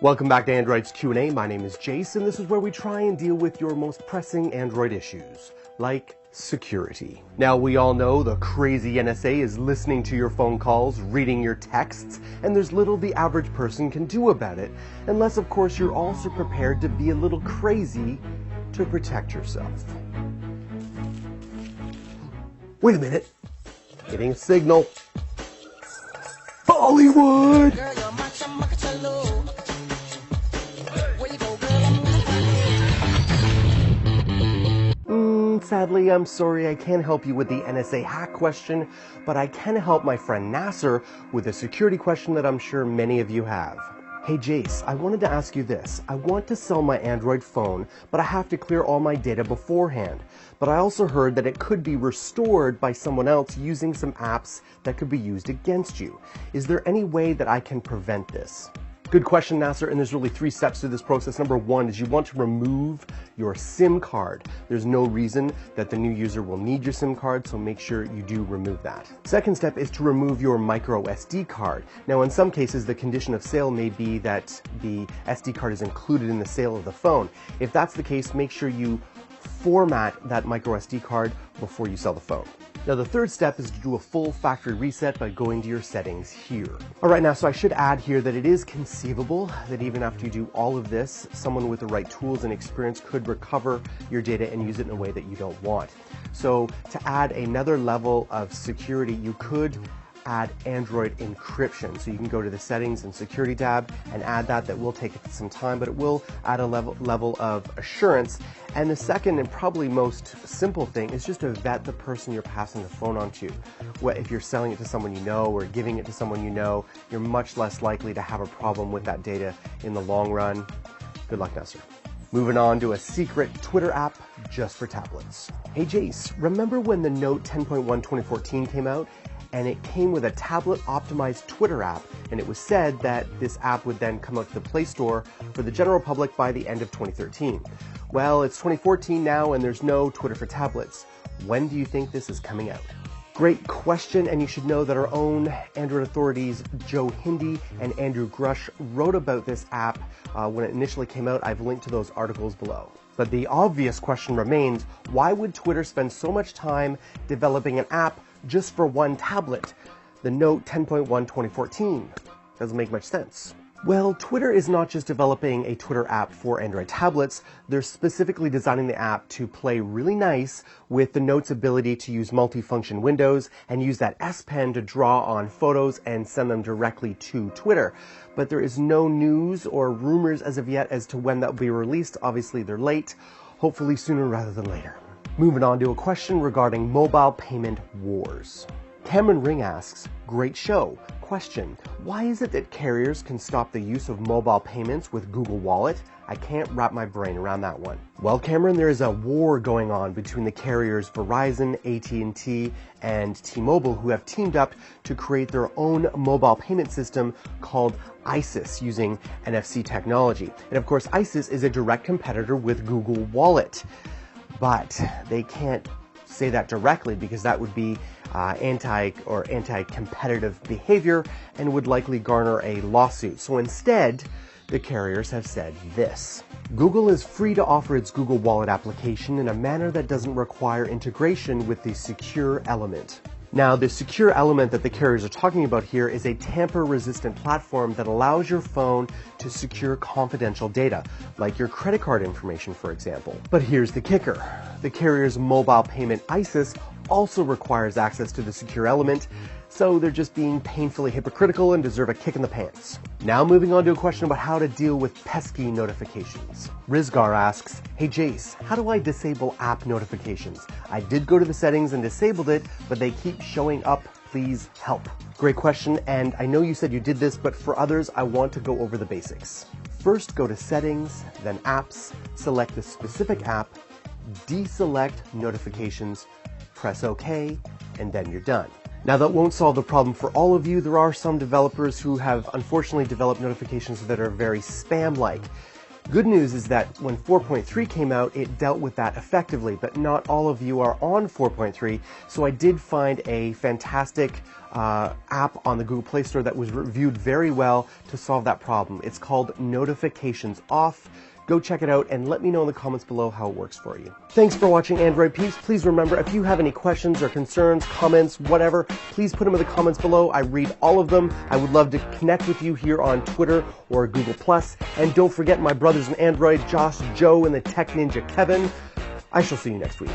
Welcome back to Android's Q&A. My name is Jayce, and this is where we try and deal with your most pressing Android issues, like security. Now, we all know the crazy NSA is listening to your phone calls, reading your texts, and there's little the average person can do about it, unless, of course, you're also prepared to be a little crazy to protect yourself. Wait a minute. Getting a signal. Hollywood! Sadly, I'm sorry I can't help you with the NSA hack question, but I can help my friend Nasser with a security question that I'm sure many of you have. Hey Jayce, I wanted to ask you this. I want to sell my Android phone, but I have to clear all my data beforehand. But I also heard that it could be restored by someone else using some apps that could be used against you. Is there any way that I can prevent this? Good question, Nasser, and there's really 3 steps to this process. Number 1 is you want to remove your SIM card. There's no reason that the new user will need your SIM card, so make sure you do remove that. Second step is to remove your micro SD card. Now, in some cases, the condition of sale may be that the SD card is included in the sale of the phone. If that's the case, make sure you format that micro SD card before you sell the phone. Now, the third step is to do a full factory reset by going to your settings here. All right, now, so I should add here that it is conceivable that even after you do all of this, someone with the right tools and experience could recover your data and use it in a way that you don't want. So to add another level of security, you could add Android encryption. So you can go to the settings and security tab and add that. That will take some time, but it will add a level of assurance. And the second and probably most simple thing is just to vet the person you're passing the phone on to. If you're selling it to someone you know or giving it to someone you know, you're much less likely to have a problem with that data in the long run. Good luck, Nasser. Moving on to a secret Twitter app just for tablets. Hey Jayce, remember when the Note 10.1 2014 came out? And it came with a tablet-optimized Twitter app, and it was said that this app would then come out to the Play Store for the general public by the end of 2013. Well, it's 2014 now, and there's no Twitter for tablets. When do you think this is coming out? Great question, and you should know that our own Android authorities, Joe Hindy and Andrew Grush, wrote about this app when it initially came out. I've linked to those articles below. But the obvious question remains, why would Twitter spend so much time developing an app just for one tablet? The Note 10.1 2014. Doesn't make much sense. Well, Twitter is not just developing a Twitter app for Android tablets, they're specifically designing the app to play really nice with the Note's ability to use multifunction windows and use that S Pen to draw on photos and send them directly to Twitter. But there is no news or rumors as of yet as to when that will be released. Obviously, they're late. Hopefully sooner rather than later. Moving on to a question regarding mobile payment wars. Cameron Ring asks, great show. Question, why is it that carriers can stop the use of mobile payments with Google Wallet? I can't wrap my brain around that one. Well, Cameron, there is a war going on between the carriers Verizon, AT&T, and T-Mobile, who have teamed up to create their own mobile payment system called ISIS using NFC technology. And of course, ISIS is a direct competitor with Google Wallet. But they can't say that directly because that would be anti-competitive behavior and would likely garner a lawsuit. So instead, the carriers have said this. Google is free to offer its Google Wallet application in a manner that doesn't require integration with the secure element. Now, the secure element that the carriers are talking about here is a tamper-resistant platform that allows your phone to secure confidential data, like your credit card information, for example. But here's the kicker. The carrier's mobile payment ISIS also requires access to the secure element, so they're just being painfully hypocritical and deserve a kick in the pants. Now moving on to a question about how to deal with pesky notifications. Rizgar asks, hey Jayce, how do I disable app notifications? I did go to the settings and disabled it, but they keep showing up. Please help. Great question, and I know you said you did this, but for others, I want to go over the basics. First, go to Settings, then Apps, select the specific app, deselect notifications, press OK, and then you're done. Now, that won't solve the problem for all of you. There are some developers who have unfortunately developed notifications that are very spam-like. Good news is that when 4.3 came out, it dealt with that effectively, but not all of you are on 4.3, so I did find a fantastic app on the Google Play Store that was reviewed very well to solve that problem. It's called Notifications Off. Go check it out and let me know in the comments below how it works for you. Thanks for watching, Android peeps. Please remember, if you have any questions or concerns, comments, whatever, please put them in the comments below. I read all of them. I would love to connect with you here on Twitter or Google+. And don't forget my brothers in Android, Josh, Joe, and the Tech Ninja Kevin. I shall see you next week.